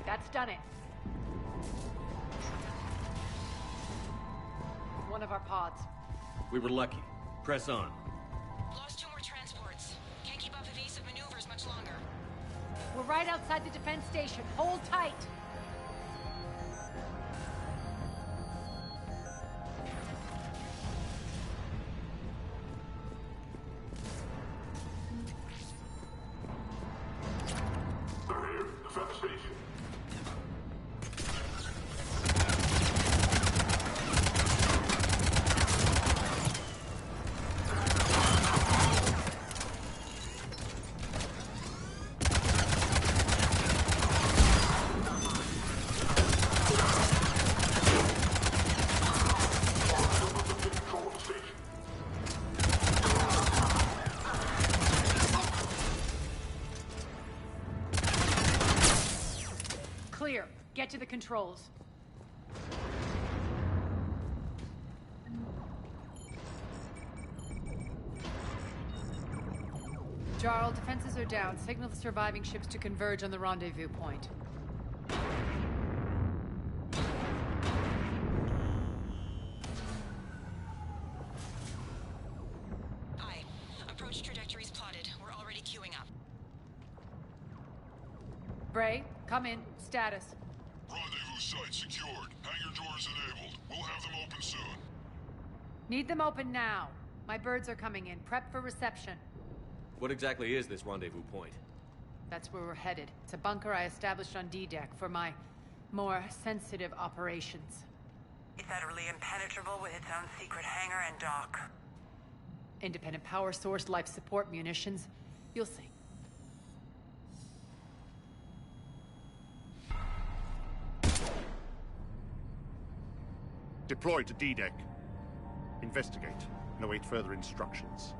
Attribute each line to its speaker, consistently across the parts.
Speaker 1: That's done it. One of our pods.
Speaker 2: We were lucky. Press on.
Speaker 3: Lost 2 more transports. Can't keep up evasive maneuvers much longer.
Speaker 1: We're right outside the defense station. Hold tight. Clear. Get to the controls. Jarl, defenses are down. Signal the surviving ships to converge on the rendezvous point.
Speaker 3: Aye. Approach trajectories plotted. We're already queuing up.
Speaker 1: Bray, come in. Status.
Speaker 4: Rendezvous site secured. Hangar doors enabled. We'll have them open soon.
Speaker 1: Need them open now. My birds are coming in. Prep for reception.
Speaker 2: What exactly is this rendezvous point?
Speaker 1: That's where we're headed. It's a bunker I established on D-Deck for my more sensitive operations.
Speaker 5: It's utterly impenetrable with its own secret hangar and dock.
Speaker 1: Independent power source, life support, munitions. You'll see.
Speaker 6: Deploy to D-Deck. Investigate and await further instructions.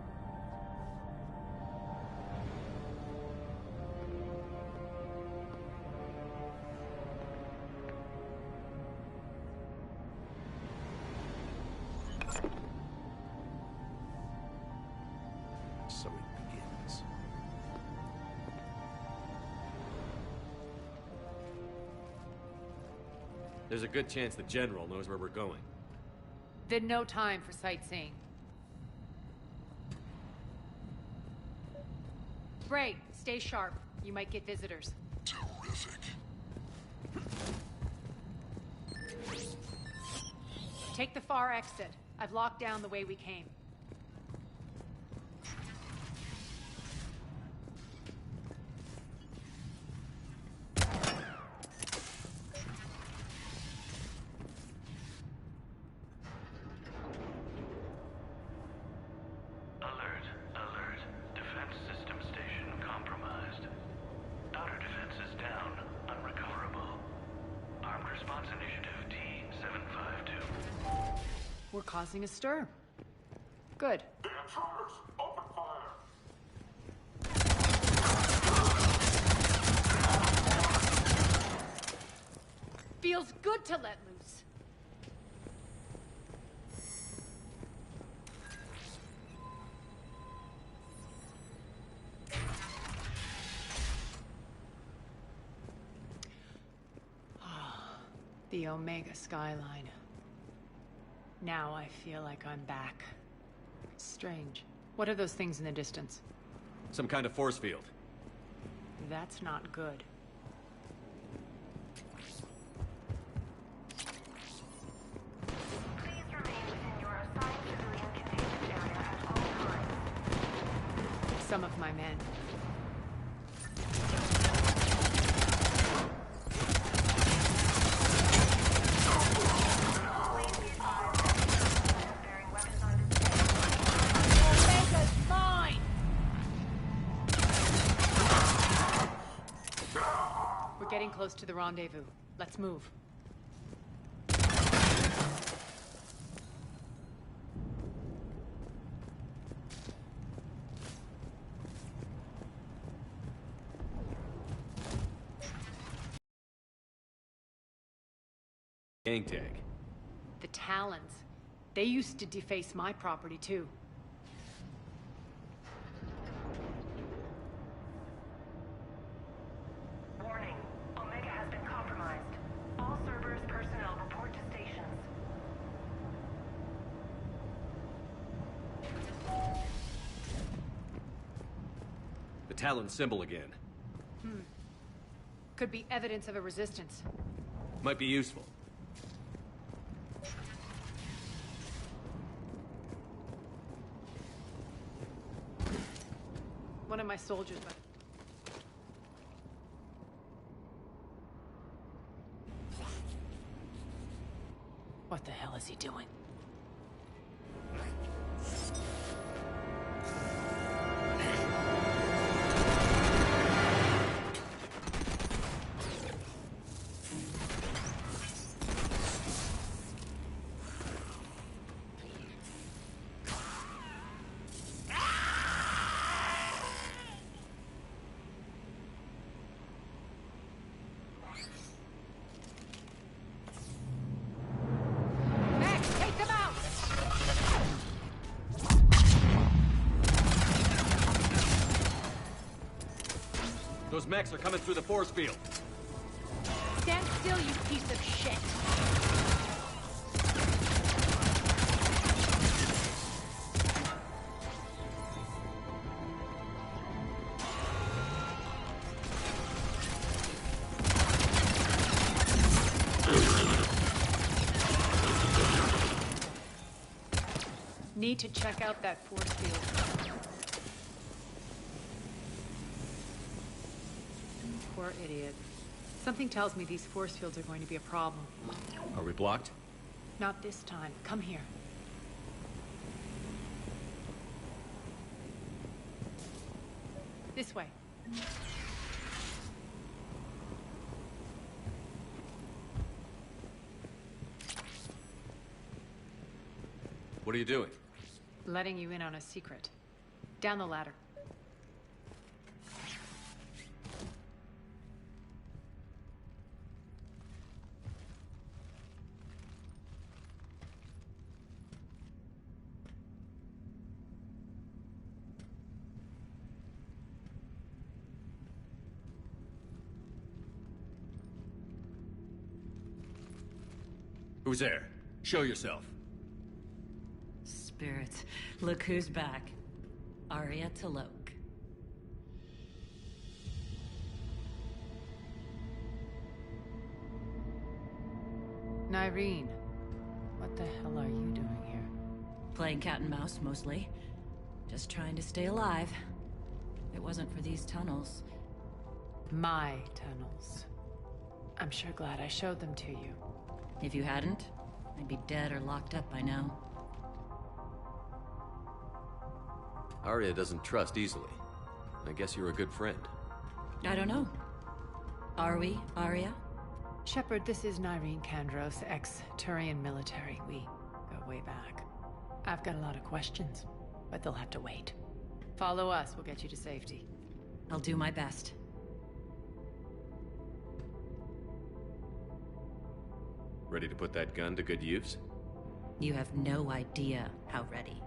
Speaker 6: So it begins.
Speaker 2: There's a good chance the General knows where we're going.
Speaker 1: Then no time for sightseeing. Bray, stay sharp. You might get visitors.
Speaker 4: Terrific.
Speaker 1: Take the far exit. I've locked down the way we came. We're causing a stir. Good.
Speaker 4: The intruders! Open fire!
Speaker 1: Feels good to let loose. The Omega skyline. Now I feel like I'm back. Strange. What are those things in the distance?
Speaker 2: Some kind of force field.
Speaker 1: That's not good.
Speaker 7: Please remain within your assigned civilian containment area at all times.
Speaker 1: Some of my men. Getting close to the rendezvous. Let's move.
Speaker 2: Gang tag.
Speaker 1: The Talons. They used to deface my property too.
Speaker 7: Warning. Omega has been compromised.
Speaker 2: Talon symbol again.
Speaker 1: Could be evidence of a resistance.
Speaker 2: Might be useful.
Speaker 1: One of my soldiers, but... What the hell is he doing? Max, take them out!
Speaker 2: Those mechs are coming through the force field.
Speaker 1: Stand still, you piece of shit! Need to check out that force field. Poor idiot. Something tells me these force fields are going to be a problem.
Speaker 2: Are we blocked?
Speaker 1: Not this time. Come here. This way.
Speaker 2: What are you doing?
Speaker 1: Letting you in on a secret. Down the ladder.
Speaker 2: Who's there? Show yourself.
Speaker 8: Spirits, look who's back. Arya Talok.
Speaker 1: Nyreen, what the hell are you doing here?
Speaker 8: Playing cat and mouse, mostly. Just trying to stay alive. If it wasn't for these tunnels.
Speaker 1: My tunnels. I'm sure glad I showed them to you.
Speaker 8: If you hadn't, I'd be dead or locked up by now.
Speaker 2: Arya doesn't trust easily. I guess you're a good friend.
Speaker 8: I don't know. Are we, Arya?
Speaker 1: Shepard, this is Nyreen Kandros, ex-Turian military. We go way back. I've got a lot of questions, but they'll have to wait. Follow us, we'll get you to safety.
Speaker 8: I'll do my best.
Speaker 2: Ready to put that gun to good use?
Speaker 8: You have no idea how ready.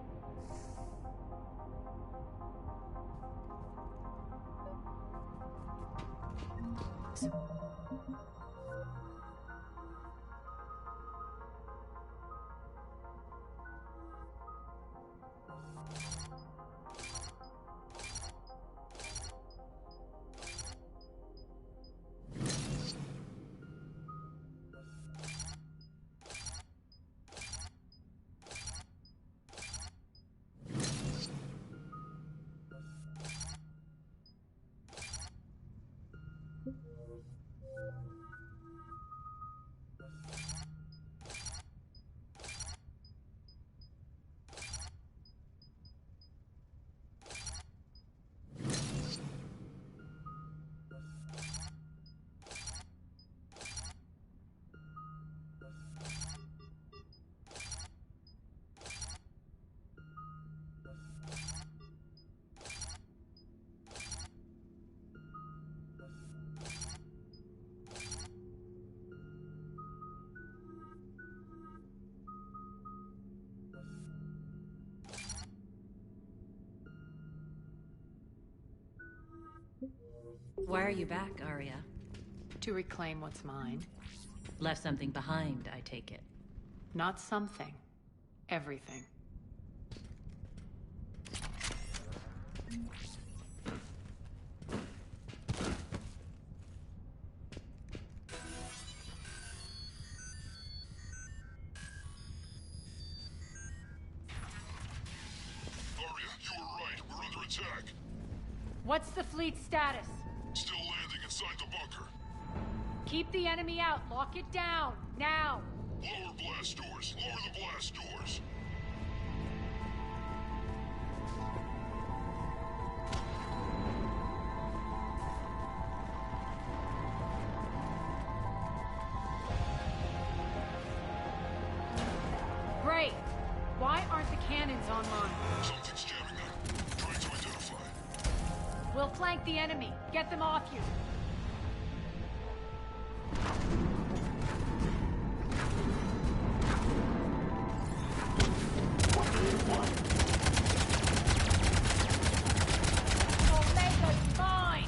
Speaker 8: Why are you back, Arya?
Speaker 1: To reclaim what's mine.
Speaker 8: Left something behind, I take it.
Speaker 1: Not something. Everything. What's the fleet's status?
Speaker 4: Still landing inside the bunker.
Speaker 1: Keep the enemy out. Lock it down. Now.
Speaker 4: Lower blast doors. Lower the blast doors.
Speaker 1: Great. Why aren't the cannons online?
Speaker 4: Something's jamming them. Trying to identify.
Speaker 1: We'll flank the enemy. Get them off you. Omega's mine!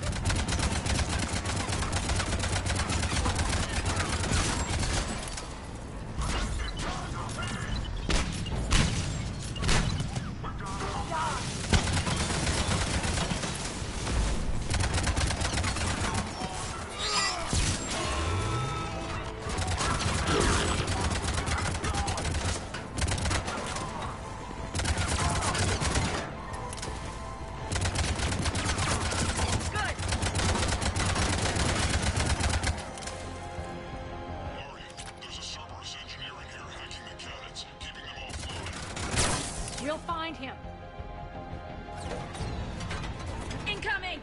Speaker 4: Aria, there's a Cerberus engineer in here hacking the cannons, keeping them offline.
Speaker 1: We'll find him.
Speaker 8: Incoming!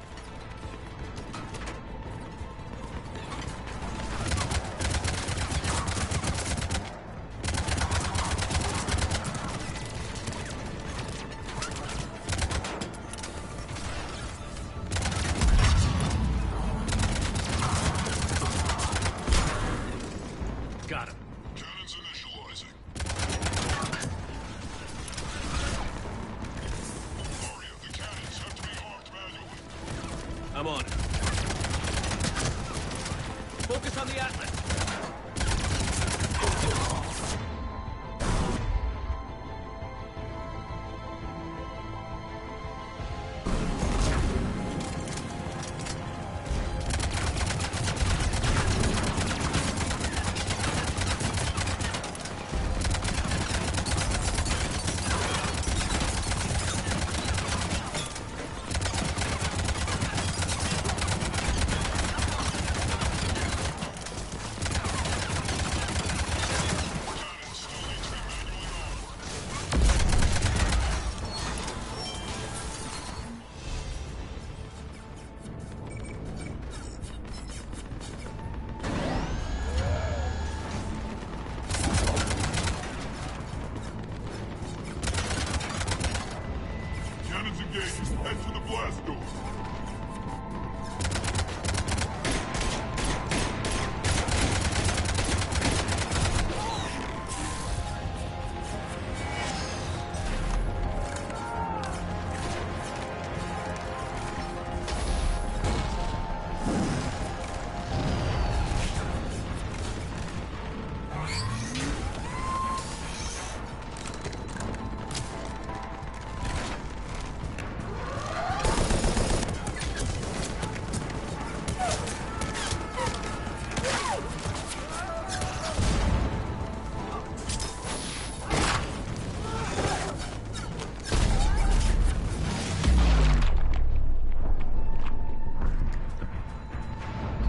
Speaker 2: Got him.
Speaker 4: Cannons initializing. Aria, the cannons have to be armed manually.
Speaker 2: I'm on it. Focus on the Atlas.
Speaker 4: Cannons still need to be manually armed. Cannons engaging. Head to the blast door.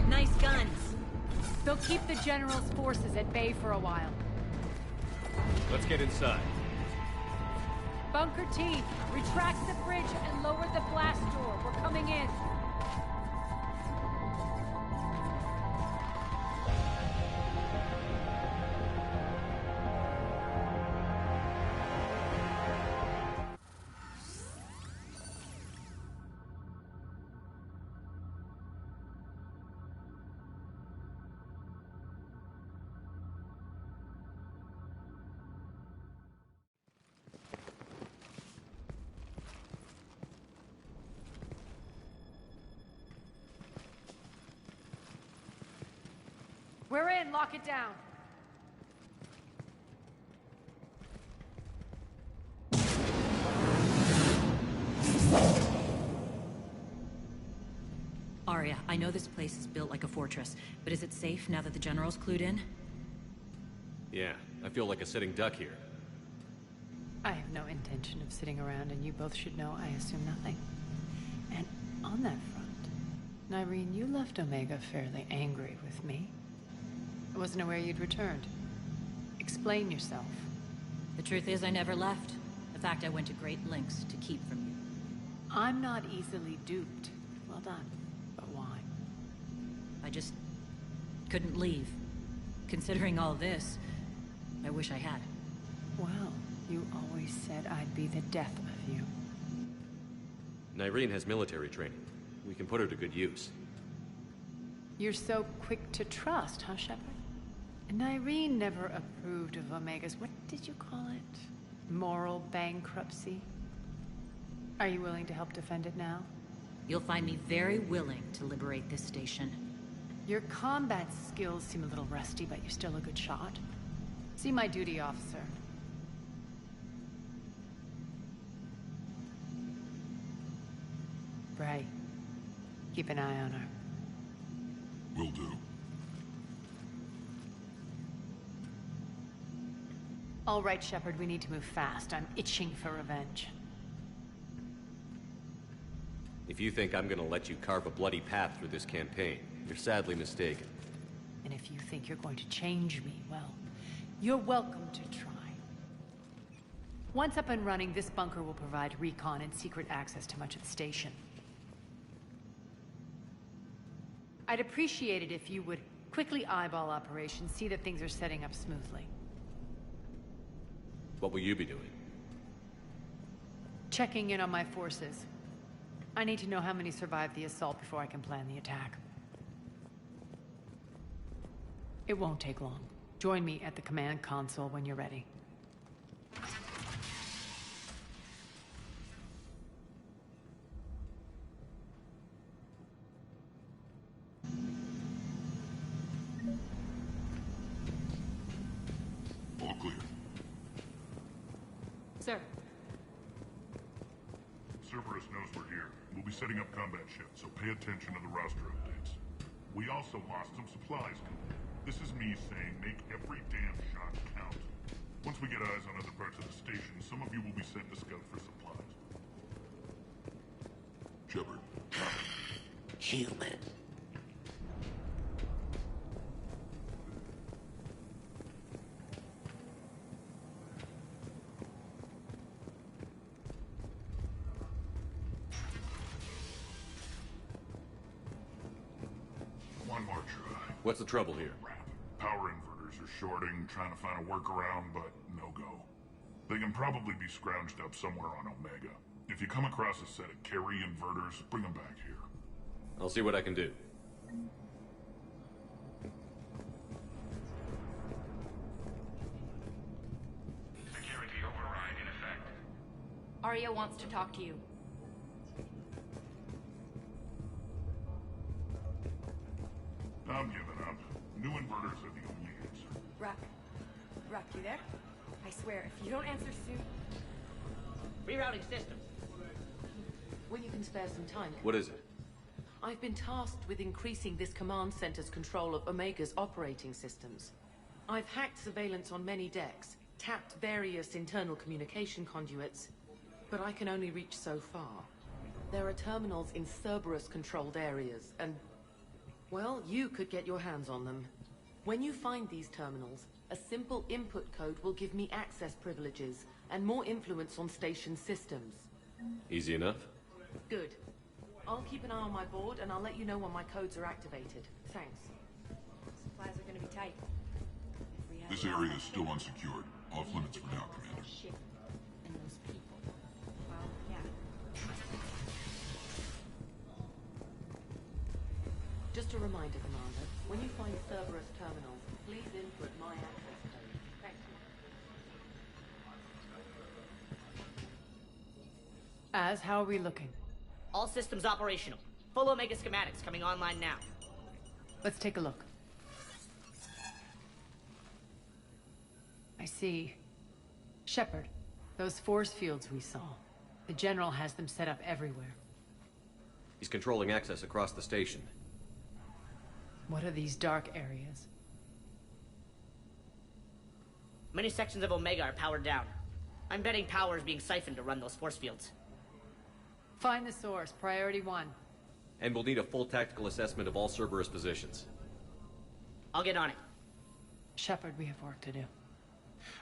Speaker 8: Nice guns.
Speaker 1: They'll keep the General's forces at bay for a while.
Speaker 2: Let's get inside.
Speaker 1: Bunker team, retract the bridge and lower the blast door. We're coming in. We're in. Lock it down.
Speaker 8: Arya, I know this place is built like a fortress, but is it safe now that the General's clued in?
Speaker 2: Yeah, I feel like a sitting duck here.
Speaker 1: I have no intention of sitting around, and you both should know I assume nothing. And On that front, Nyreen, you left Omega fairly angry with me. I wasn't aware you'd returned. Explain yourself.
Speaker 8: The truth is, I never left. In fact, I went to great lengths to keep from you.
Speaker 1: I'm not easily duped. Well done. But why?
Speaker 8: I just couldn't leave. Considering all this, I wish I had.
Speaker 1: Well, you always said I'd be the death of you.
Speaker 2: Nyreen has military training. We can put her to good use.
Speaker 1: You're so quick to trust, huh, Shepard? Nyreen never approved of Omega's, what did you call it? Moral bankruptcy? Are you willing to help defend it now?
Speaker 8: You'll find me very willing to liberate this station.
Speaker 1: Your combat skills seem a little rusty, but you're still a good shot. See my duty officer. Bray, keep an eye on her.
Speaker 4: Will do.
Speaker 1: All right, Shepard, we need to move fast. I'm itching for revenge.
Speaker 2: If you think I'm gonna let you carve a bloody path through this campaign, you're sadly mistaken.
Speaker 1: And if you think you're going to change me, well, you're welcome to try. Once up and running, this bunker will provide recon and secret access to much of the station. I'd appreciate it if you would quickly eyeball operations, see that things are setting up smoothly.
Speaker 2: What will you be doing?
Speaker 1: Checking in on my forces. I need to know how many survived the assault before I can plan the attack. It won't take long. Join me at the command console when you're ready.
Speaker 4: All clear.
Speaker 1: Sir.
Speaker 4: Cerberus knows we're here. We'll be setting up combat shifts, so pay attention to the roster updates. We also lost some supplies. This is me saying make every damn shot count. Once we get eyes on other parts of the station, some of you will be sent to scout for supplies. Shepard.
Speaker 9: Human.
Speaker 4: One more try.
Speaker 2: What's the trouble here?
Speaker 4: Crap. Power inverters are shorting, trying to find a workaround, but no go. They can probably be scrounged up somewhere on Omega. If you come across a set of carry inverters, bring them back here.
Speaker 2: I'll see what I can do.
Speaker 10: Security override in effect.
Speaker 3: Arya wants to talk to you.
Speaker 4: I'm giving up. New inverters are the only answer.
Speaker 11: Ruck, you there? I swear, if you don't answer soon...
Speaker 12: Rerouting systems. When you can spare some time.
Speaker 2: What is it?
Speaker 12: I've been tasked with increasing this command center's control of Omega's operating systems. I've hacked surveillance on many decks, tapped various internal communication conduits, but I can only reach so far. There are terminals in Cerberus-controlled areas, and... well, you could get your hands on them. When you find these terminals, a simple input code will give me access privileges and more influence on station systems.
Speaker 2: Easy enough?
Speaker 12: Good. I'll keep an eye on my board, and I'll let you know when my codes are activated. Thanks.
Speaker 11: Supplies are gonna be tight.
Speaker 4: This area is still unsecured. Off limits for now, Commander.
Speaker 11: Shit. And those people. Well, yeah.
Speaker 12: Just a reminder, Commander. When you find Cerberus terminals, please input my access code. Thank you.
Speaker 1: Az, how are we looking?
Speaker 12: All systems operational. Full Omega schematics coming online now.
Speaker 1: Let's take a look. I see. Shepard, those force fields we saw. The General has them set up everywhere.
Speaker 2: He's controlling access across the station.
Speaker 1: What are these dark areas?
Speaker 12: Many sections of Omega are powered down. I'm betting power is being siphoned to run those force fields.
Speaker 1: Find the source, priority 1.
Speaker 2: And we'll need a full tactical assessment of all Cerberus positions.
Speaker 13: I'll get on it.
Speaker 1: Shepard, we have work to do.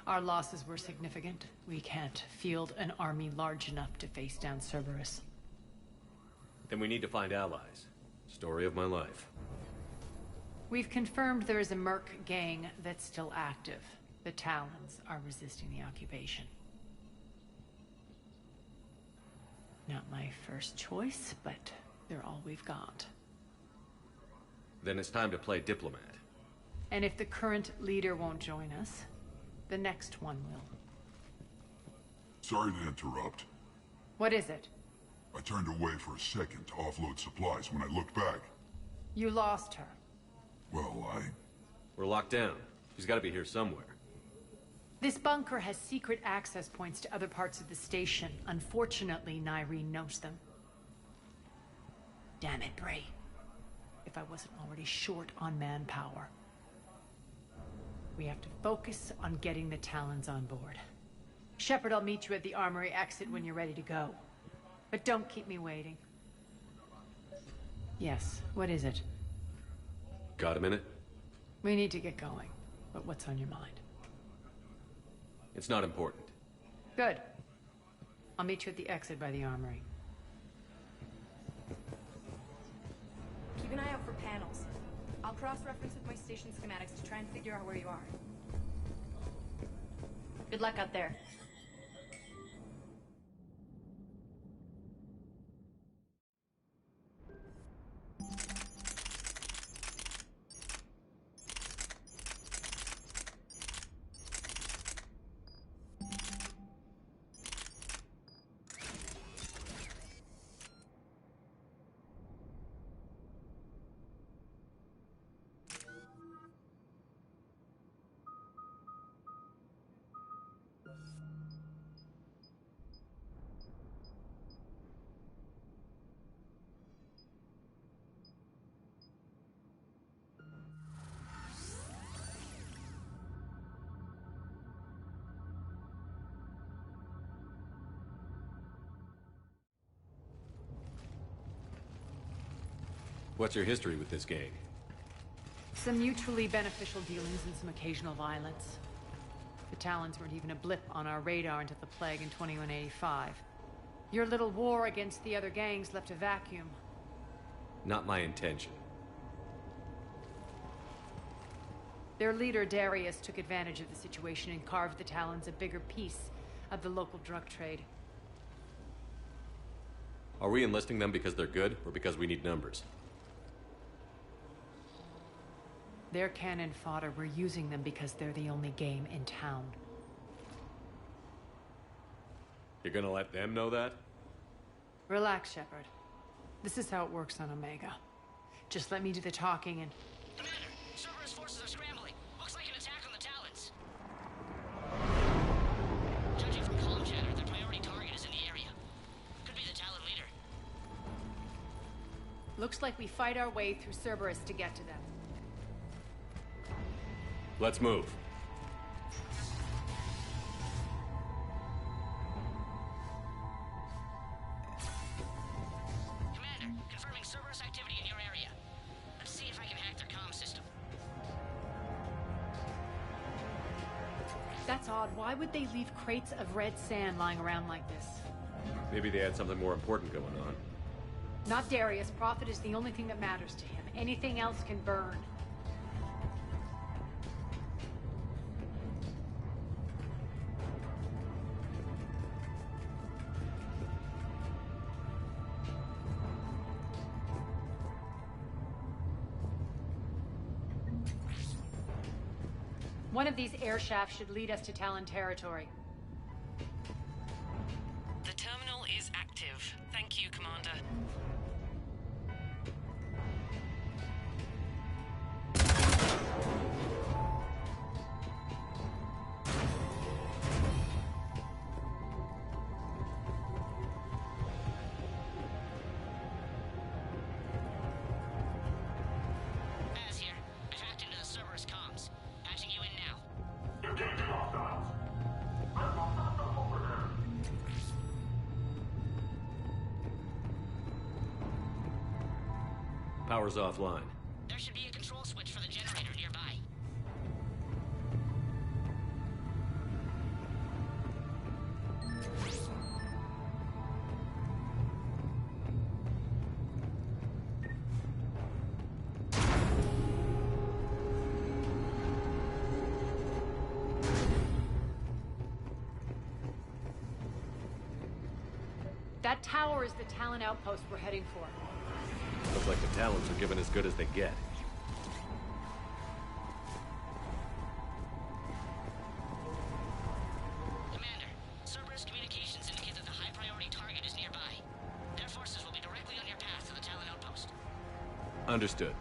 Speaker 1: Our losses were significant. We can't field an army large enough to face down Cerberus.
Speaker 2: Then we need to find allies. Story of my life.
Speaker 1: We've confirmed there is a merc gang that's still active. The Talons are resisting the occupation. Not my first choice, but they're all we've got.
Speaker 2: Then it's time to play diplomat.
Speaker 1: And if the current leader won't join us, the next one will.
Speaker 4: Sorry to interrupt.
Speaker 1: What is it?
Speaker 4: I turned away for a second to offload supplies. When I looked back...
Speaker 1: You lost her.
Speaker 4: Well,
Speaker 2: We're locked down. She's got to be here somewhere.
Speaker 1: This bunker has secret access points to other parts of the station. Unfortunately, Nyreen knows them. Damn it, Bray. If I wasn't already short on manpower. We have to focus on getting the Talons on board. Shepard, I'll meet you at the armory exit when you're ready to go. But don't keep me waiting. Yes, what is it?
Speaker 2: Got a minute?
Speaker 1: We need to get going. But what's on your mind?
Speaker 2: It's not important.
Speaker 1: Good. I'll meet you at the exit by the armory.
Speaker 11: Keep an eye out for panels. I'll cross-reference with my station schematics to try and figure out where you are. Good luck out there.
Speaker 2: What's your history with this gang?
Speaker 1: Some mutually beneficial dealings and some occasional violence. The Talons weren't even a blip on our radar until the plague in 2185. Your little war against the other gangs left a vacuum.
Speaker 2: Not my intention.
Speaker 1: Their leader, Darius, took advantage of the situation and carved the Talons a bigger piece of the local drug trade.
Speaker 2: Are we enlisting them because they're good, or because we need numbers?
Speaker 1: They're cannon fodder. We're using them because they're the only game in town.
Speaker 2: You're gonna let them know that?
Speaker 1: Relax, Shepard. This is how it works on Omega. Just let me do the talking and...
Speaker 13: Commander, Cerberus forces are scrambling. Looks like an attack on the Talons. Judging from column chatter, their priority target is in the area. Could be the Talon leader.
Speaker 1: Looks like we fight our way through Cerberus to get to them.
Speaker 2: Let's move.
Speaker 13: Commander, confirming Cerberus activity in your area. Let's see if I can hack their comm system.
Speaker 1: That's odd. Why would they leave crates of red sand lying around like this?
Speaker 2: Maybe they had something more important going on.
Speaker 1: Not Darius. Profit is the only thing that matters to him. Anything else can burn. One of these air shafts should lead us to Talon territory.
Speaker 3: The terminal is active. Thank you, Commander. Az here. I've hacked into the Cerberus comms. Patching you in now.
Speaker 10: Engaging hostiles.
Speaker 2: Power's offline.
Speaker 13: There should be a control switch for the generator nearby.
Speaker 1: That tower is the Talon outpost we're heading for.
Speaker 2: Looks like the Talons are giving as good as they get.
Speaker 13: Commander, Cerberus communications indicate that the high-priority target is nearby. Their forces will be directly on your path to the Talon outpost.
Speaker 2: Understood.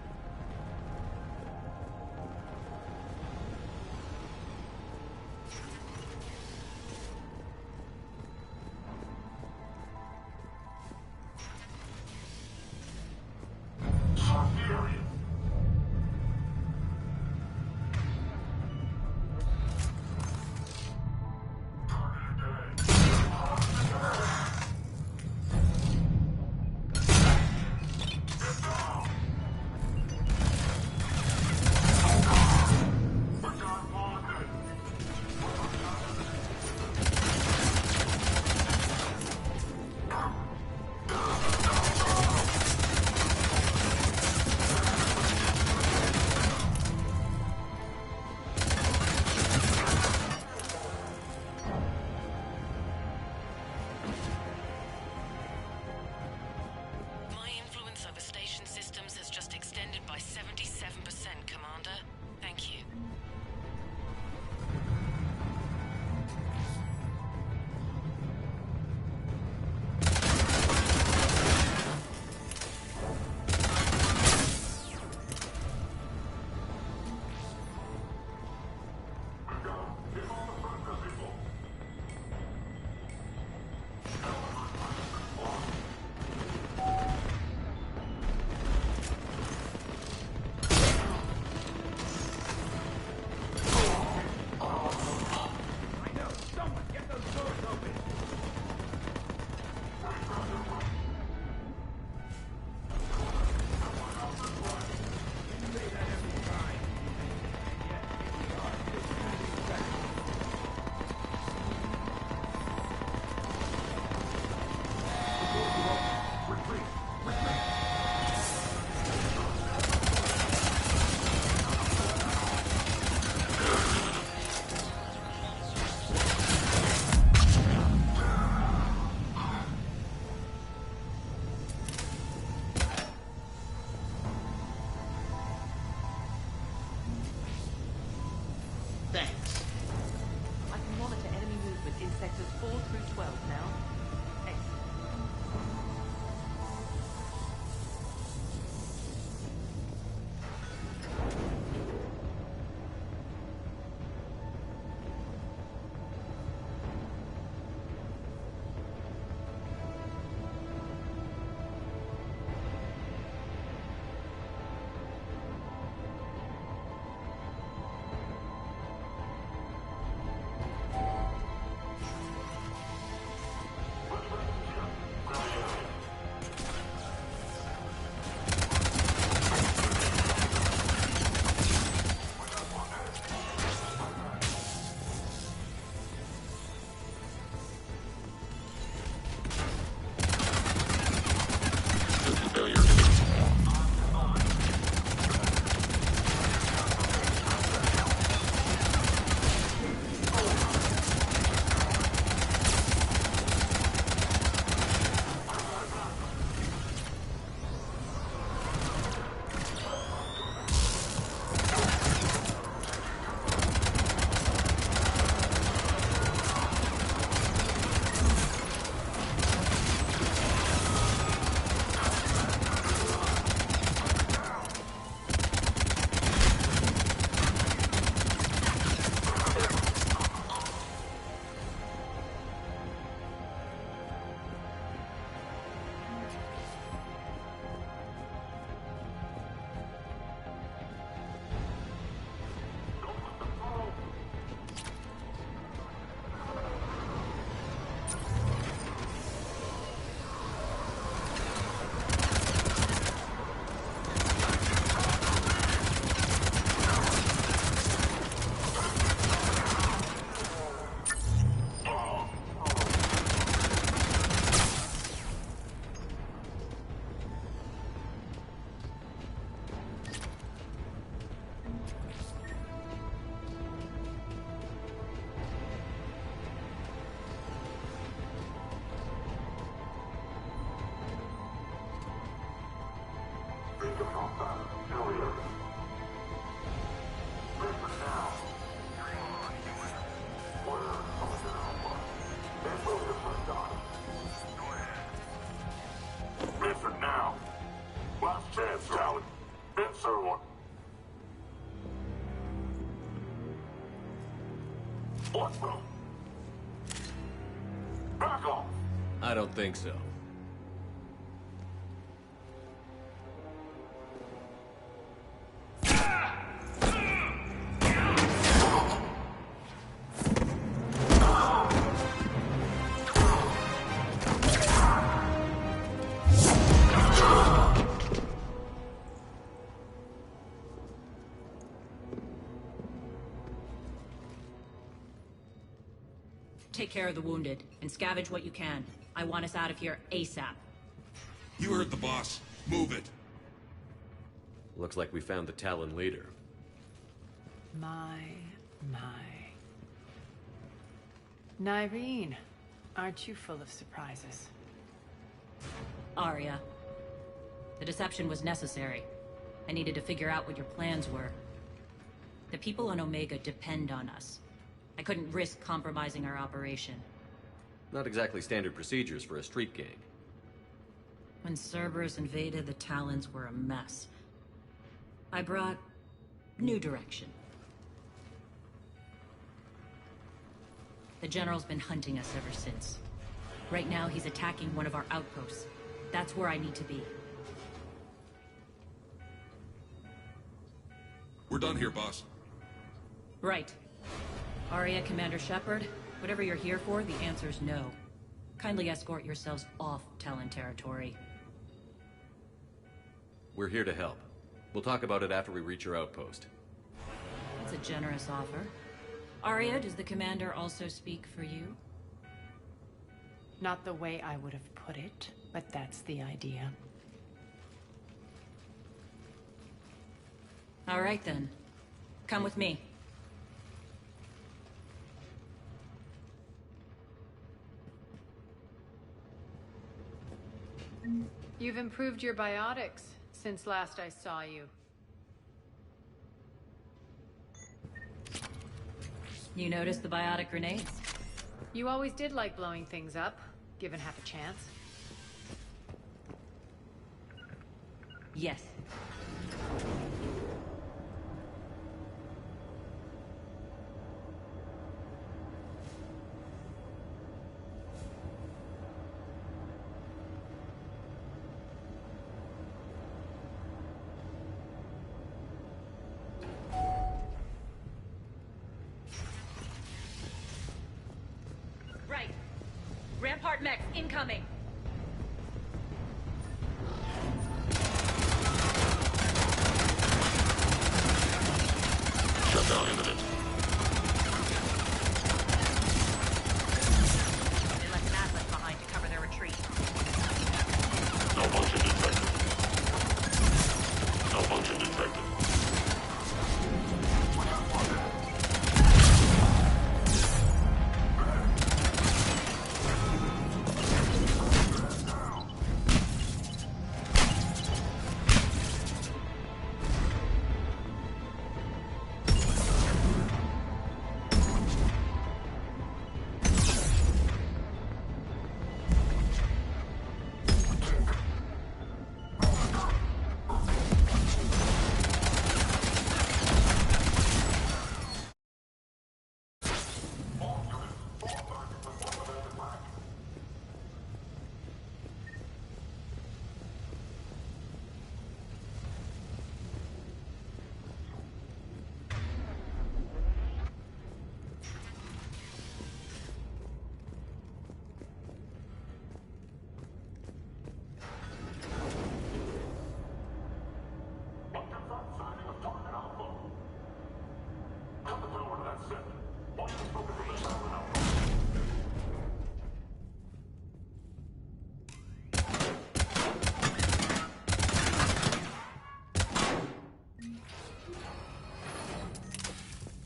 Speaker 4: Listen now. Last chance, Talon. Answer one. What the? Back off!
Speaker 2: I don't think so.
Speaker 8: Take care of the wounded, and scavenge what you can. I want us out of here ASAP.
Speaker 14: You heard the boss. Move it.
Speaker 2: Looks like we found the Talon leader.
Speaker 1: My. Nyreen, aren't you full of surprises?
Speaker 8: Arya. The deception was necessary. I needed to figure out what your plans were. The people on Omega depend on us. I couldn't risk compromising our operation.
Speaker 2: Not exactly standard procedures for a street gang.
Speaker 8: When Cerberus invaded, the Talons were a mess. I brought new direction. The General's been hunting us ever since. Right now, he's attacking one of our outposts. That's where I need to be.
Speaker 14: We're done here, boss.
Speaker 8: Right. Arya, Commander Shepard, whatever you're here for, the answer's no. Kindly escort yourselves off Talon territory.
Speaker 2: We're here to help. We'll talk about it after we reach your outpost.
Speaker 8: That's a generous offer. Arya, does the Commander also speak for you?
Speaker 1: Not the way I would have put it, but that's the idea.
Speaker 8: All right, then. Come with me.
Speaker 1: You've improved your biotics since last I saw you.
Speaker 8: You noticed the biotic grenades?
Speaker 1: You always did like blowing things up, given half a chance.
Speaker 8: Yes. Right. Rampart mechs incoming.
Speaker 4: Shutdown imminent.
Speaker 8: They left an asset behind to cover their retreat.
Speaker 4: No function detected. No function detected.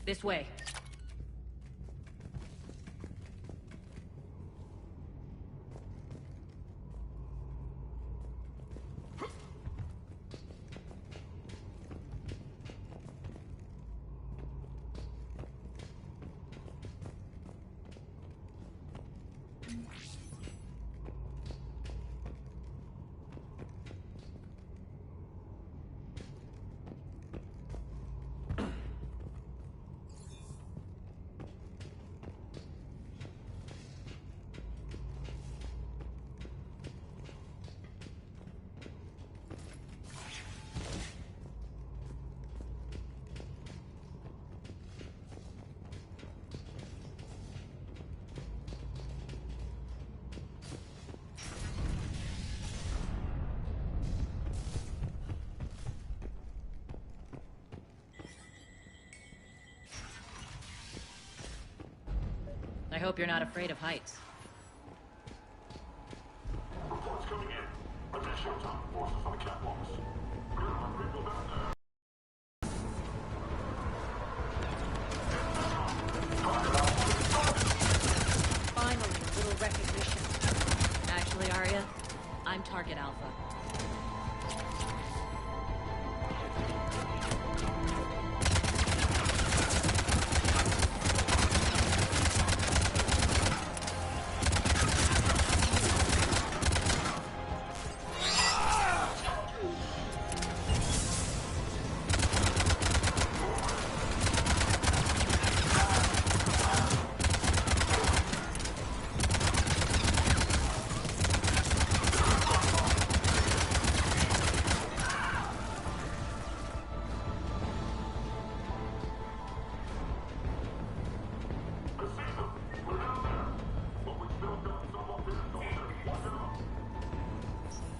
Speaker 8: This way. I hope you're not afraid of heights.
Speaker 4: Reports coming in. Attention, top forces on the catwalks. There are people down there.
Speaker 1: Finally, a little recognition.
Speaker 8: Actually, Arya, I'm Target Alpha.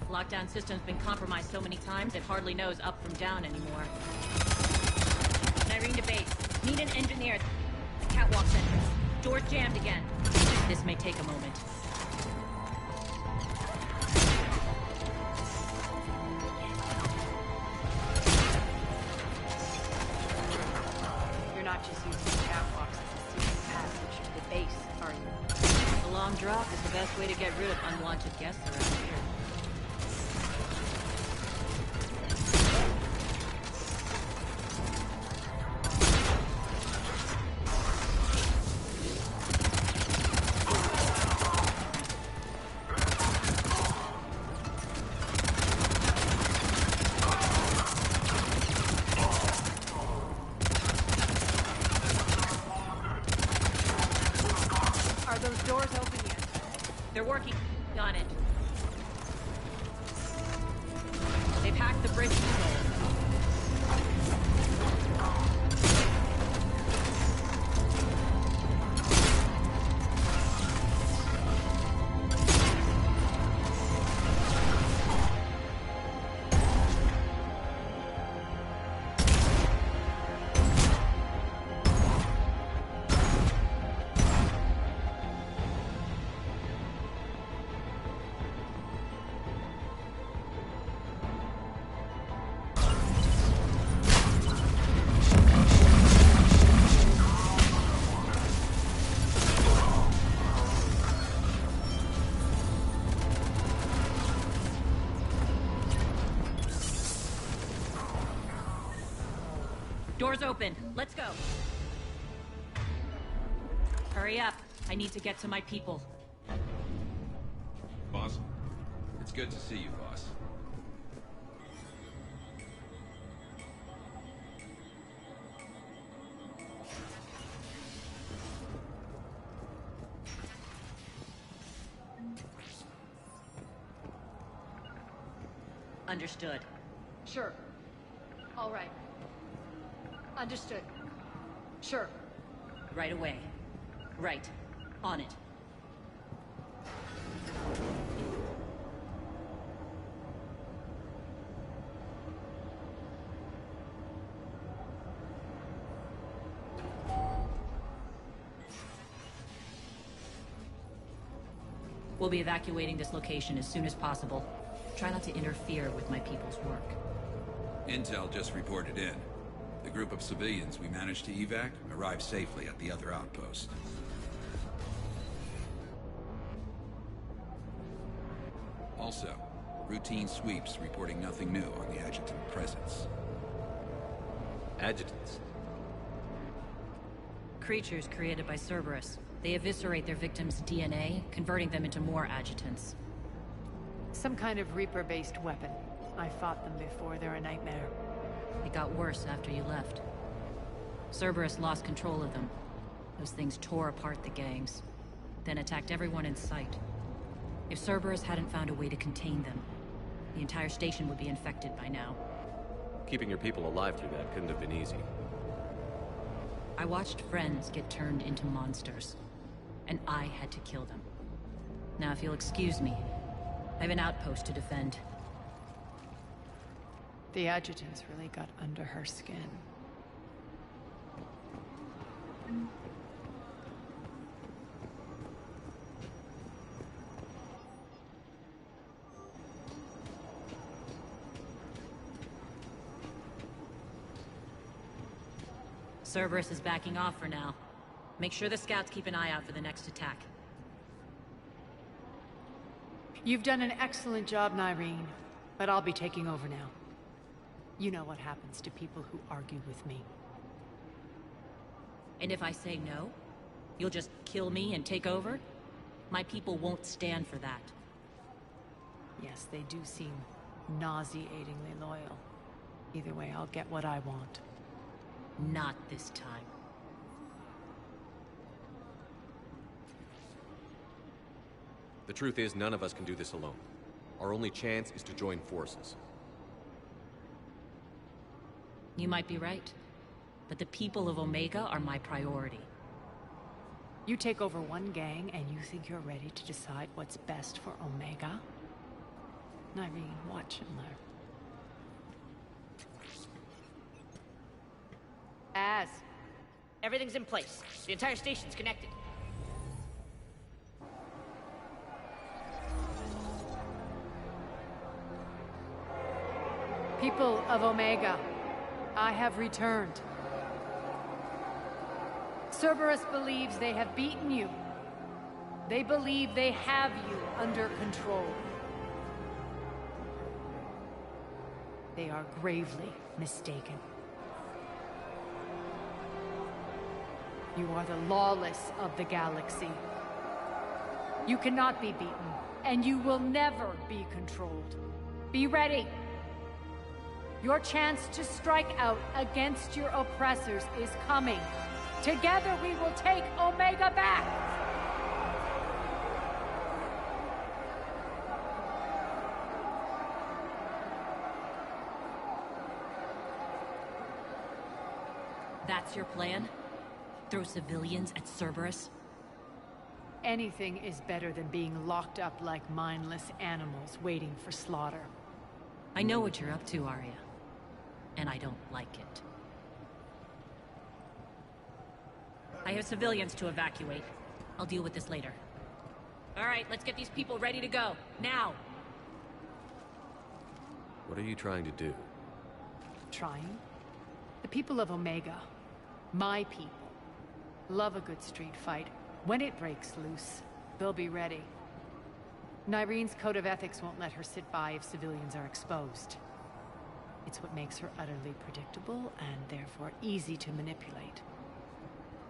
Speaker 8: Lockdown system's been compromised so many times it hardly knows up from down anymore. Irene to base. Need an engineer. Catwalk entrance. Doors jammed again. This may take a moment.
Speaker 1: You're not just using catwalks as a secret passage to the base, are you?
Speaker 8: A long drop is the best way to get rid of unwanted guests around here.
Speaker 1: Are those doors open yet?
Speaker 8: They're working on it. They've hacked the bridge control. Doors open. Let's go. Hurry up. I need to get to my people.
Speaker 14: Boss? It's good to see you, boss.
Speaker 8: Understood.
Speaker 1: Sure. All right. Understood. Sure.
Speaker 8: Right away. Right. On it. We'll be evacuating this location as soon as possible. Try not to interfere with my people's work.
Speaker 14: Intel just reported in. The group of civilians we managed to evac arrived safely at the other outpost. Also, routine sweeps reporting nothing new on the adjutant presence.
Speaker 2: Adjutants?
Speaker 8: Creatures created by Cerberus. They eviscerate their victims' DNA, converting them into more adjutants.
Speaker 1: Some kind of Reaper-based weapon. I fought them before. They're a nightmare.
Speaker 8: It got worse after you left. Cerberus lost control of them. Those things tore apart the gangs, then attacked everyone in sight. If Cerberus hadn't found a way to contain them, the entire station would be infected by now.
Speaker 2: Keeping your people alive through that couldn't have been easy.
Speaker 8: I watched friends get turned into monsters, and I had to kill them. Now, if you'll excuse me, I have an outpost to defend.
Speaker 1: The adjutants really got under her skin.
Speaker 8: Cerberus is backing off for now. Make sure the scouts keep an eye out for the next attack.
Speaker 1: You've done an excellent job, Nyreen, but I'll be taking over now. You know what happens to people who argue with me.
Speaker 8: And if I say no, you'll just kill me and take over? My people won't stand for that.
Speaker 1: Yes, they do seem nauseatingly loyal. Either way, I'll get what I want.
Speaker 8: Not this time.
Speaker 2: The truth is, none of us can do this alone. Our only chance is to join forces.
Speaker 8: You might be right, but the people of Omega are my priority.
Speaker 1: You take over one gang and you think you're ready to decide what's best for Omega? Nyreen, watch and learn.
Speaker 13: Everything's in place. The entire station's connected.
Speaker 1: People of Omega, I have returned. Cerberus believes they have beaten you. They believe they have you under control. They are gravely mistaken. You are the lawless of the galaxy. You cannot be beaten, and you will never be controlled. Be ready. Your chance to strike out against your oppressors is coming. Together we will take Omega back!
Speaker 8: That's your plan? Throw civilians at Cerberus?
Speaker 1: Anything is better than being locked up like mindless animals waiting for slaughter.
Speaker 8: I know what you're up to, Arya. And I don't like it. I have civilians to evacuate. I'll deal with this later. All right, let's get these people ready to go. Now!
Speaker 2: What are you trying to do?
Speaker 1: Trying? The people of Omega, my people, love a good street fight. When it breaks loose, they'll be ready. Nyreen's code of ethics won't let her sit by if civilians are exposed. It's what makes her utterly predictable and therefore easy to manipulate.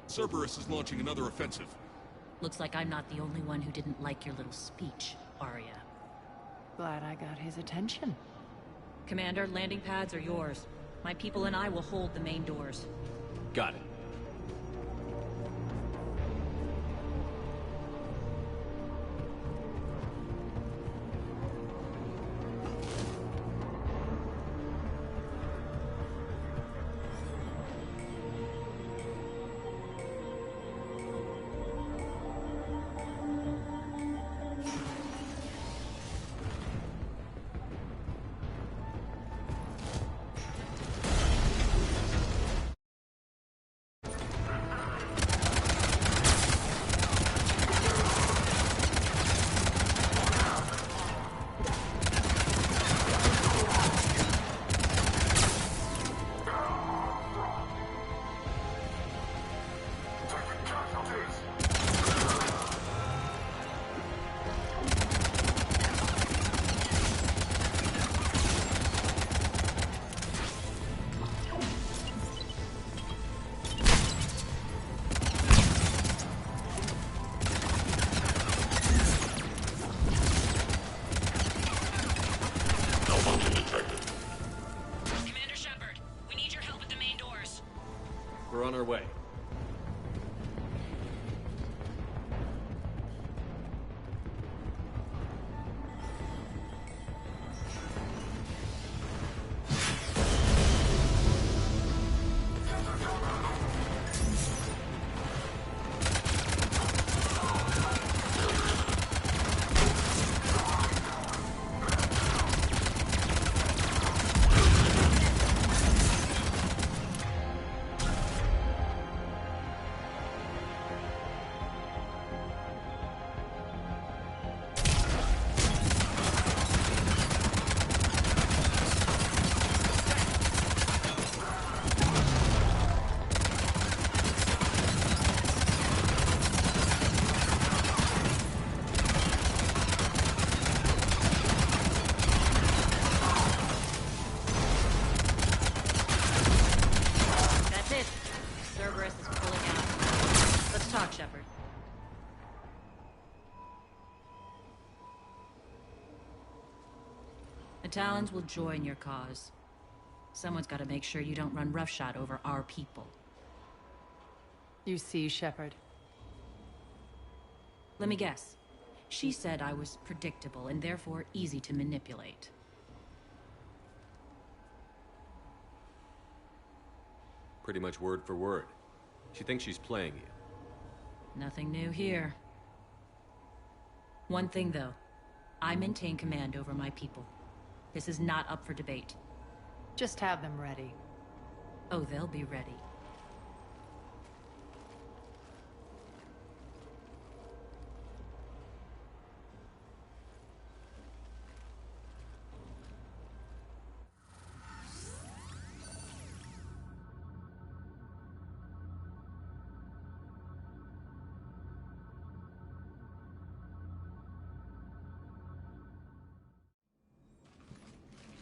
Speaker 15: Cerberus is launching another offensive.
Speaker 8: Looks like I'm not the only one who didn't like your little speech, Arya.
Speaker 1: Glad I got his attention.
Speaker 8: Commander, landing pads are yours. My people and I will hold the main doors.
Speaker 2: Got it.
Speaker 8: talk, Shepard. The Talons will join your cause. Someone's got to make sure you don't run roughshod over our people.
Speaker 1: You see, Shepard.
Speaker 8: Let me guess. She said I was predictable and therefore easy to manipulate.
Speaker 2: Pretty much word for word. She thinks she's playing you.
Speaker 8: Nothing new here. One thing, though. I maintain command over my people. This is not up for debate.
Speaker 1: Just have them ready.
Speaker 8: Oh, they'll be ready.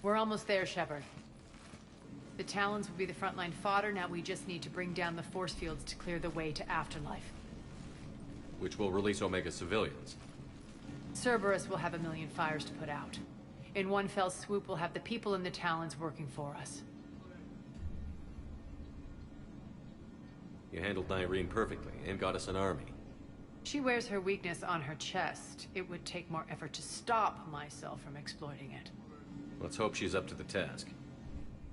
Speaker 1: We're almost there, Shepard. The Talons will be the frontline fodder. Now we just need to bring down the force fields to clear the way to Afterlife.
Speaker 2: Which will release Omega civilians.
Speaker 1: Cerberus will have a million fires to put out. In one fell swoop, we'll have the people in the Talons working for us.
Speaker 2: You handled Nyreen perfectly and got us an army.
Speaker 1: She wears her weakness on her chest. It would take more effort to stop myself from exploiting it.
Speaker 2: Let's hope she's up to the task.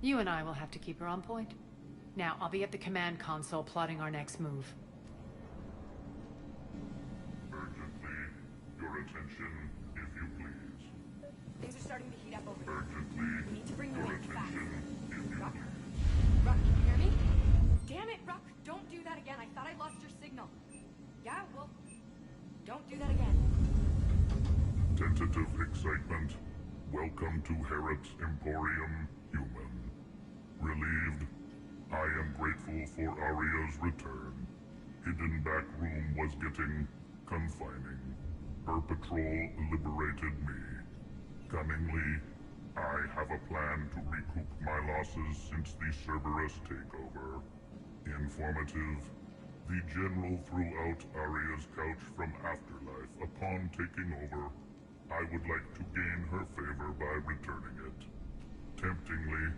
Speaker 1: You and I will have to keep her on point. Now, I'll be at the command console plotting our next move.
Speaker 4: Urgently, your attention, if you please.
Speaker 11: Things are starting to heat up over there.
Speaker 4: Urgently,
Speaker 11: We need to bring you
Speaker 4: your
Speaker 11: in fast.
Speaker 4: attention, if you
Speaker 11: Ruck?
Speaker 4: please.
Speaker 11: Ruck, can you hear me? Damn it, Ruck! Don't do that again. I thought I lost your signal. Yeah, well, don't do that again.
Speaker 4: Tentative excitement. Welcome to Herod Emporium, human. Relieved, I am grateful for Aria's return. Hidden back room was getting confining. Her patrol liberated me. Cunningly, I have a plan to recoup my losses since the Cerberus takeover. Informative, the General threw out Aria's couch from Afterlife upon taking over. I would like to gain her favor by returning it. Temptingly,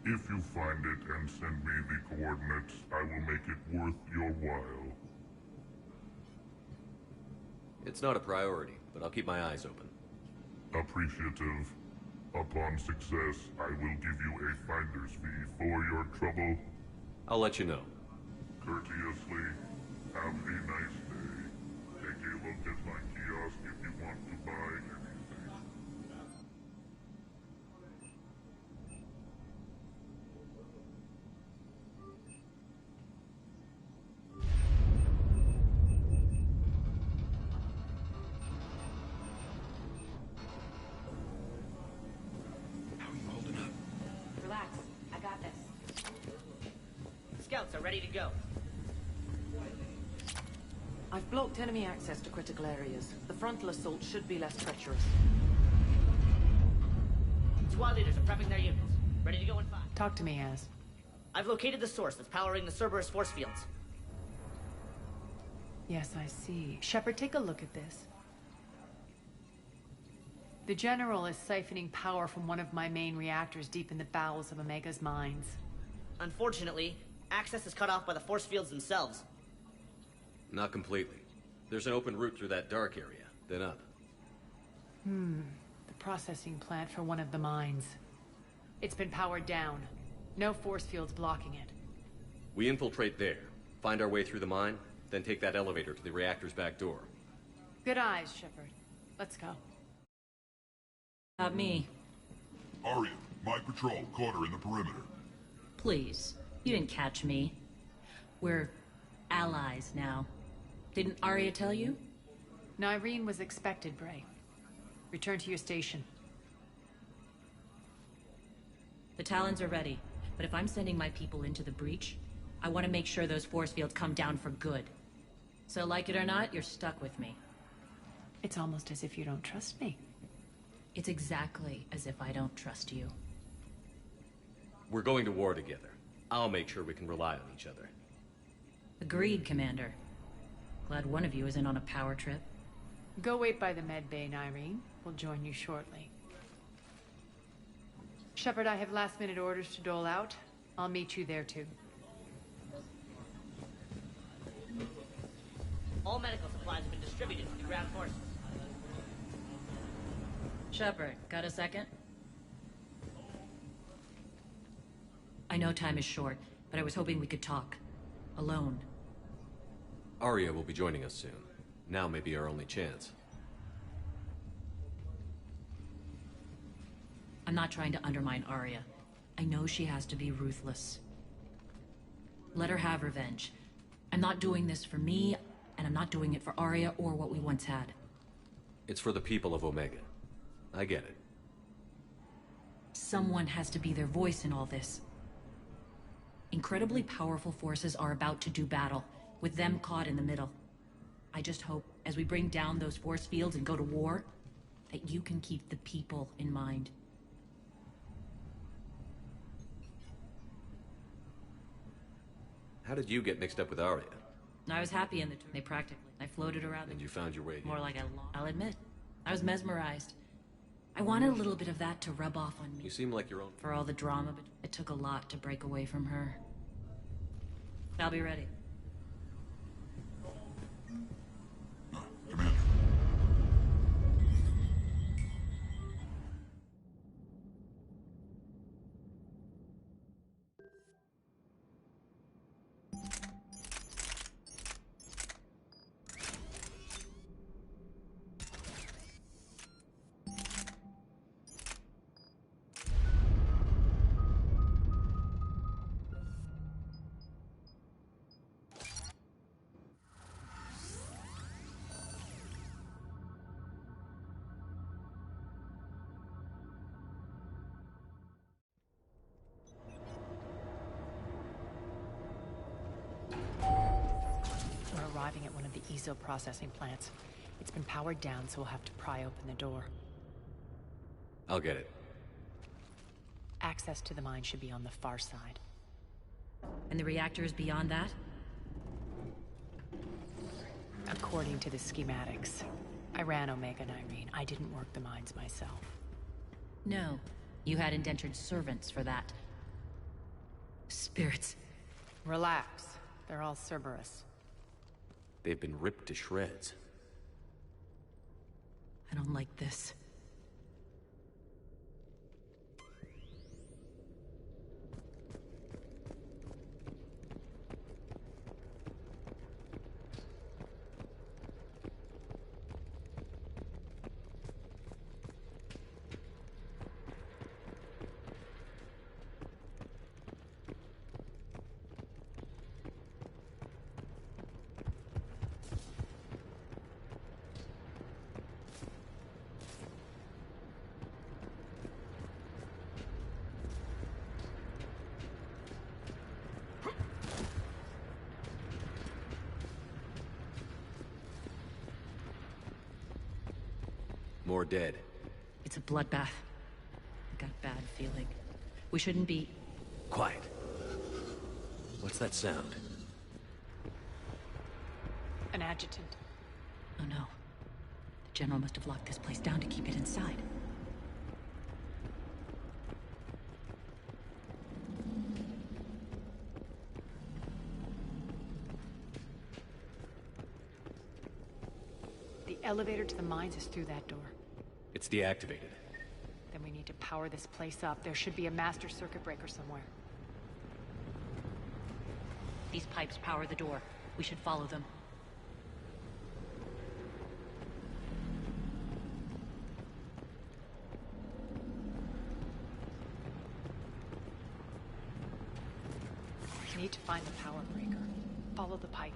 Speaker 4: if you find it and send me the coordinates, I will make it worth your while.
Speaker 2: It's not a priority, but I'll keep my eyes open.
Speaker 4: Appreciative. Upon success, I will give you a finder's fee for your trouble.
Speaker 2: I'll let you know.
Speaker 4: Courteously, have a nice day. Take a look at my kiosk if you want to buy anything.
Speaker 15: How are you holding up?
Speaker 11: Relax. I got this.
Speaker 13: Scouts are ready to go.
Speaker 12: I've blocked enemy access to critical areas. The frontal assault should be less treacherous.
Speaker 13: Squad leaders are prepping their units. Ready to go in 5.
Speaker 1: Talk to me, Az.
Speaker 13: I've located the source that's powering the Cerberus force fields.
Speaker 1: Yes, I see. Shepard, take a look at this. The General is siphoning power from one of my main reactors deep in the bowels of Omega's mines.
Speaker 13: Unfortunately, access is cut off by the force fields themselves.
Speaker 2: Not completely. There's an open route through that dark area, then up.
Speaker 1: The processing plant for one of the mines. It's been powered down. No force fields blocking it.
Speaker 2: We infiltrate there, find our way through the mine, then take that elevator to the reactor's back door.
Speaker 1: Good eyes, Shepard. Let's go.
Speaker 8: Not me.
Speaker 4: Aria, my patrol caught her in the perimeter.
Speaker 8: Please. You didn't catch me. We're allies now. Didn't Arya tell you?
Speaker 1: Nyreen was expected, Bray. Return to your station.
Speaker 8: The Talons are ready, but if I'm sending my people into the breach, I want to make sure those force fields come down for good. So like it or not, you're stuck with me.
Speaker 1: It's almost as if you don't trust me.
Speaker 8: It's exactly as if I don't trust you.
Speaker 2: We're going to war together. I'll make sure we can rely on each other.
Speaker 8: Agreed, Commander. Glad one of you isn't on a power trip.
Speaker 1: Go wait by the med bay, Irene. We'll join you shortly. Shepard, I have last-minute orders to dole out. I'll meet you there, too.
Speaker 13: All medical supplies have been distributed to the ground forces.
Speaker 8: Shepard, got a second? I know time is short, but I was hoping we could talk. Alone.
Speaker 2: Arya will be joining us soon. Now may be our only chance.
Speaker 8: I'm not trying to undermine Arya. I know she has to be ruthless. Let her have revenge. I'm not doing this for me, and I'm not doing it for Arya or what we once had.
Speaker 2: It's for the people of Omega. I get it.
Speaker 8: Someone has to be their voice in all this. Incredibly powerful forces are about to do battle, with them caught in the middle. I just hope, as we bring down those force fields and go to war, that you can keep the people in mind.
Speaker 2: How did you get mixed up with Arya?
Speaker 8: I was happy in the tour. They practically. I floated around.
Speaker 2: And you found your way here.
Speaker 8: More like I'll admit. I was mesmerized. I wanted a little bit of that to rub off on me.
Speaker 2: You seem like your own...
Speaker 8: For all the drama, but it took a lot to break away from her. I'll be ready.
Speaker 4: Commander.
Speaker 1: We're arriving at one of the ESO processing plants. It's been powered down, so we'll have to pry open the door.
Speaker 2: I'll get it.
Speaker 1: Access to the mine should be on the far side.
Speaker 8: And the reactor is beyond that?
Speaker 1: According to the schematics. I ran Omega and Irene. I didn't work the mines myself.
Speaker 8: No. You had indentured servants for that. Spirits.
Speaker 1: Relax. They're all Cerberus.
Speaker 2: They've been ripped to shreds.
Speaker 8: I don't like this.
Speaker 2: More dead.
Speaker 8: It's a bloodbath. I got a bad feeling. We shouldn't be...
Speaker 2: Quiet. What's that sound?
Speaker 1: An adjutant.
Speaker 8: Oh no. The General must have locked this place down to keep it inside.
Speaker 1: The elevator to the mines is through that door.
Speaker 2: It's deactivated.
Speaker 1: Then we need to power this place up. There should be a master circuit breaker somewhere.
Speaker 8: These pipes power the door. We should follow them.
Speaker 1: We need to find the power breaker. Follow the pipe.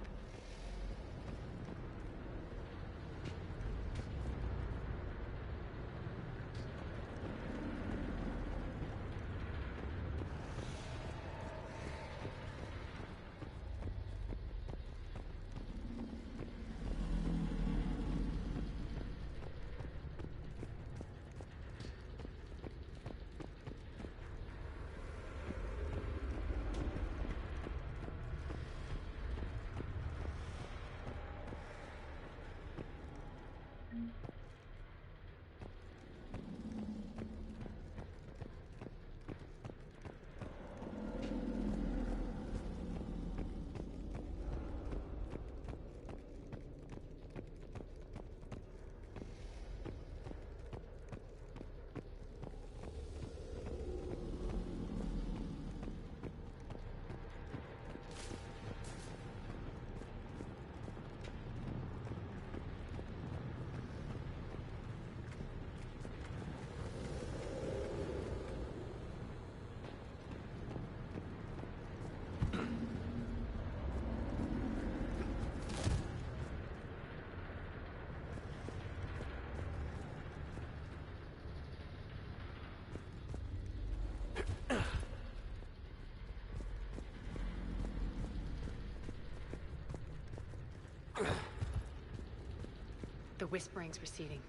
Speaker 1: The whispering's receding.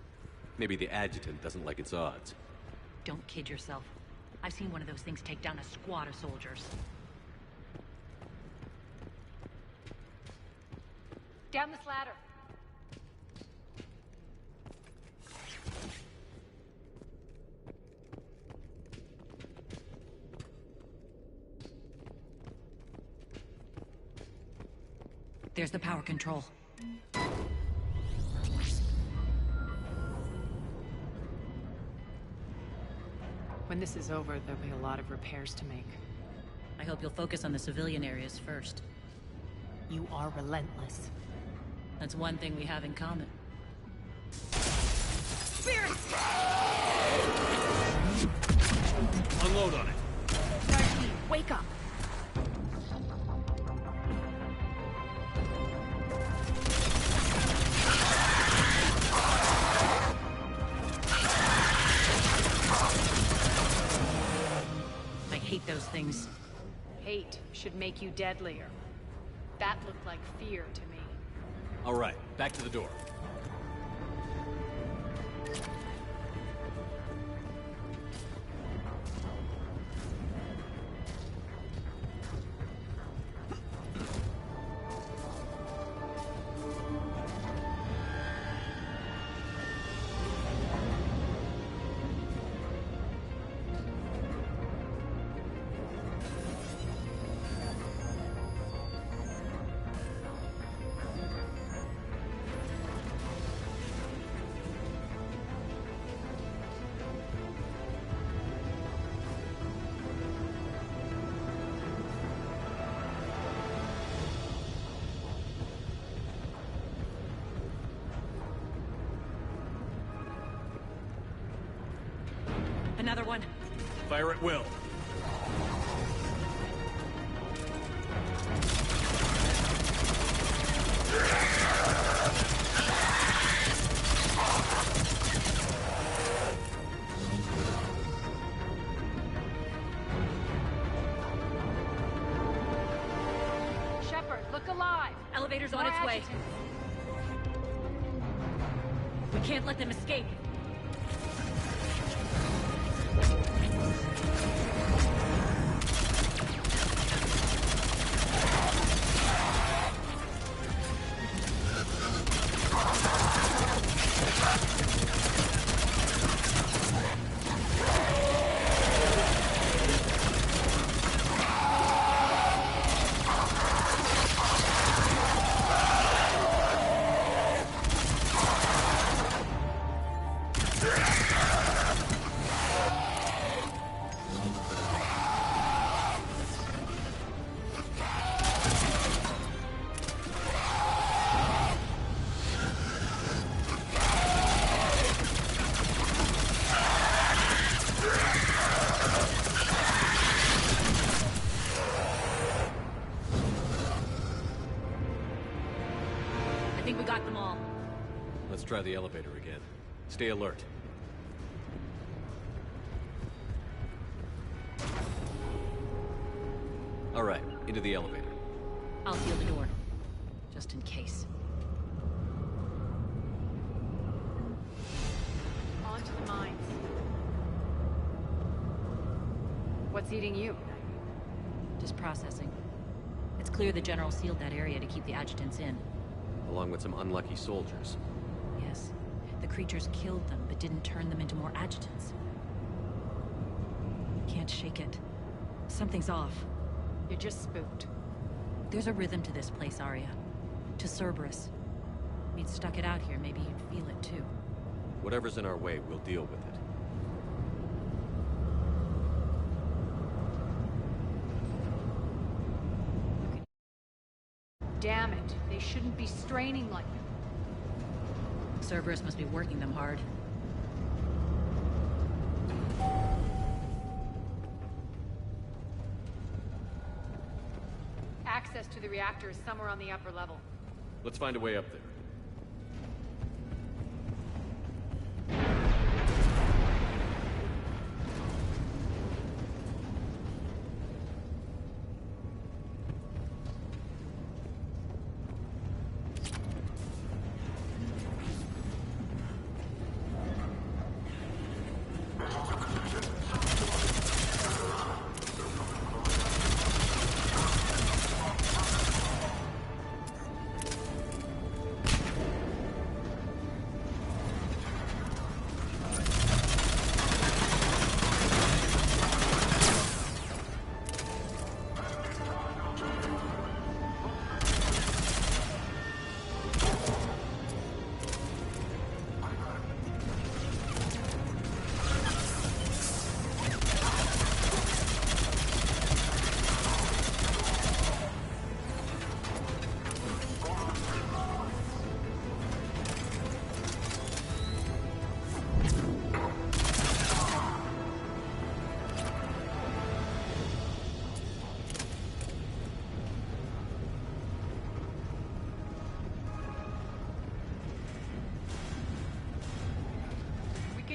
Speaker 2: Maybe the adjutant doesn't like its odds.
Speaker 8: Don't kid yourself. I've seen one of those things take down a squad of soldiers.
Speaker 1: Down this ladder.
Speaker 8: There's the power control.
Speaker 1: When this is over, there'll be a lot of repairs to make.
Speaker 8: I hope you'll focus on the civilian areas first.
Speaker 1: You are relentless.
Speaker 8: That's one thing we have in common.
Speaker 1: Spirits!
Speaker 15: Unload on it.
Speaker 1: Darcy, wake up!
Speaker 8: I hate those things.
Speaker 1: Hate should make you deadlier. That looked like fear to me.
Speaker 2: All right, back to the door.
Speaker 8: Another one.
Speaker 15: Fire at will.
Speaker 1: Shepard, look alive!
Speaker 8: Elevator's on
Speaker 1: More
Speaker 8: its way.
Speaker 1: adjutants.
Speaker 8: We can't let them escape. I think we got them all.
Speaker 2: Let's try the elevator again. Stay alert. All right, into the elevator.
Speaker 8: I'll seal the door. Just in case.
Speaker 1: On to the mines. What's eating you?
Speaker 8: Just processing. It's clear the General sealed that area to keep the adjutants in.
Speaker 2: Along with some unlucky soldiers.
Speaker 8: Yes. The creatures killed them, but didn't turn them into more adjutants. Can't shake it. Something's off.
Speaker 1: You're just spooked.
Speaker 8: There's a rhythm to this place, Arya. To Cerberus. If you'd stuck it out here, maybe you'd feel it too.
Speaker 2: Whatever's in our way, we'll deal with it.
Speaker 1: Damn it. They shouldn't be straining like that.
Speaker 8: Cerberus must be working them hard.
Speaker 1: Access to the reactor is somewhere on the upper level.
Speaker 2: Let's find a way up there.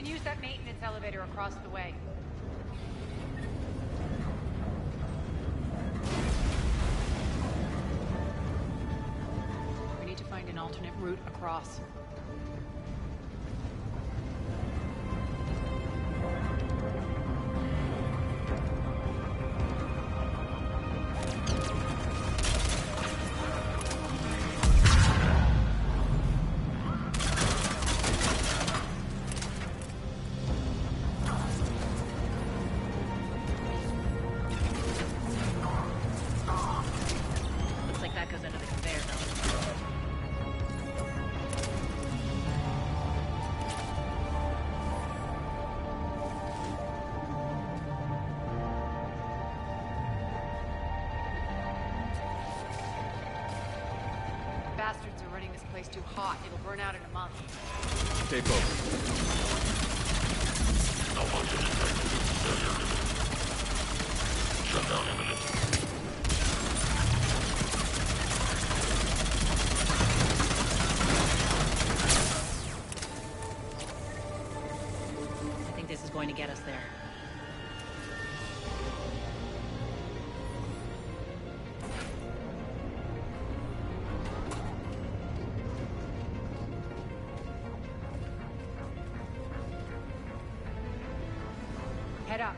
Speaker 1: Use that maintenance elevator across the way. We need to find an alternate route across. Bastards are running this place too hot. It'll burn out in a month.
Speaker 2: Stay focused.
Speaker 4: Shutdown imminent.
Speaker 8: I think this is going to get us there.
Speaker 1: Head up.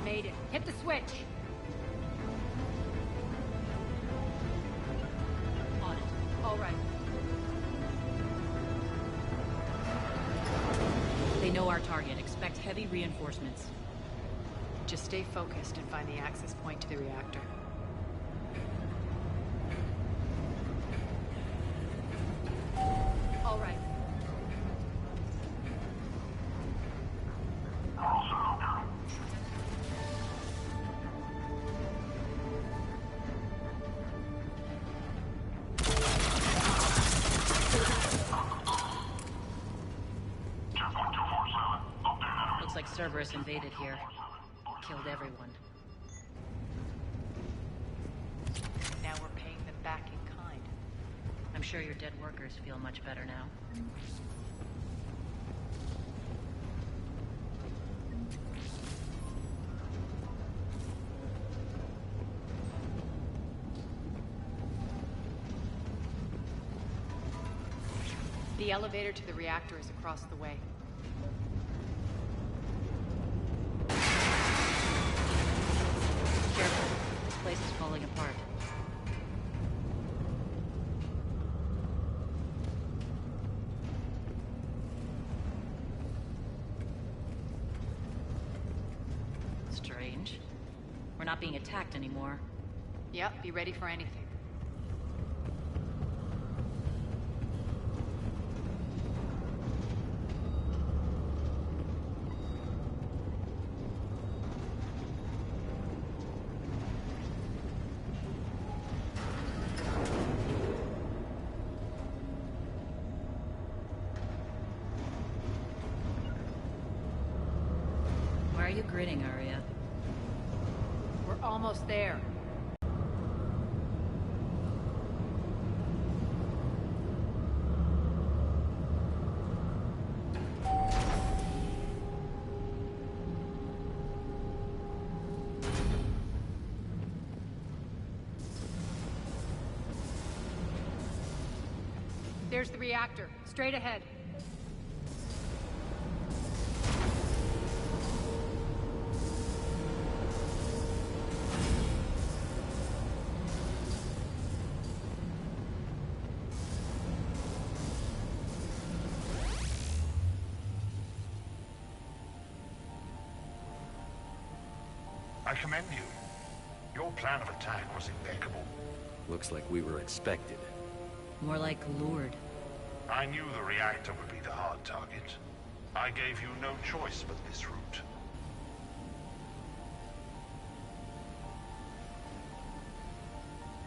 Speaker 1: Made it. Hit the switch. On it. All right.
Speaker 8: They know our target. Expect heavy reinforcements.
Speaker 1: Just stay focused and find the access point to the reactor. All right.
Speaker 8: Cerberus invaded here. Killed everyone.
Speaker 1: Now we're paying them back in kind.
Speaker 8: I'm sure your dead workers feel much better now.
Speaker 1: The elevator to the reactor is across the way.
Speaker 8: Careful. This place is falling apart. Strange. We're not being attacked anymore.
Speaker 1: Yep, be ready for anything.
Speaker 8: Why are you grinning, Arya?
Speaker 1: We're almost there. There's the reactor, straight ahead.
Speaker 10: I commend you. Your plan of attack was impeccable.
Speaker 2: Looks like we were expected.
Speaker 8: More like lured.
Speaker 10: I knew the reactor would be the hard target. I gave you no choice but this route.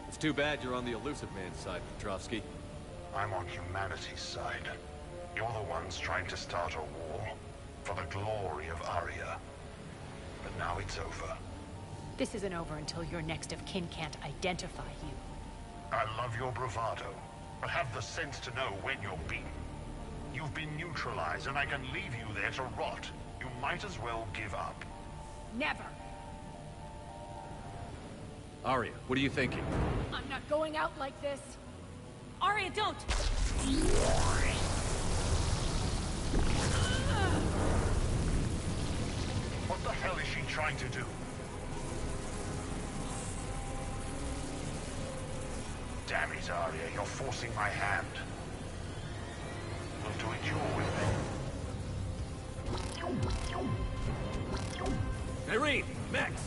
Speaker 2: It's too bad you're on the Elusive Man's side, Petrovsky.
Speaker 10: I'm on humanity's side. You're the ones trying to start a war for the glory of Arya. But now it's over.
Speaker 1: This isn't over until your next of kin can't identify you.
Speaker 10: I love your bravado, but have the sense to know when you're beaten. You've been neutralized, and I can leave you there to rot. You might as well give up.
Speaker 1: Never!
Speaker 2: Arya, what are you thinking?
Speaker 1: I'm not going out like this!
Speaker 8: Arya, don't!
Speaker 10: What the hell is she trying to do? Damn it, Arya, you're forcing my hand. We'll do it your way then.
Speaker 2: Irene! Max!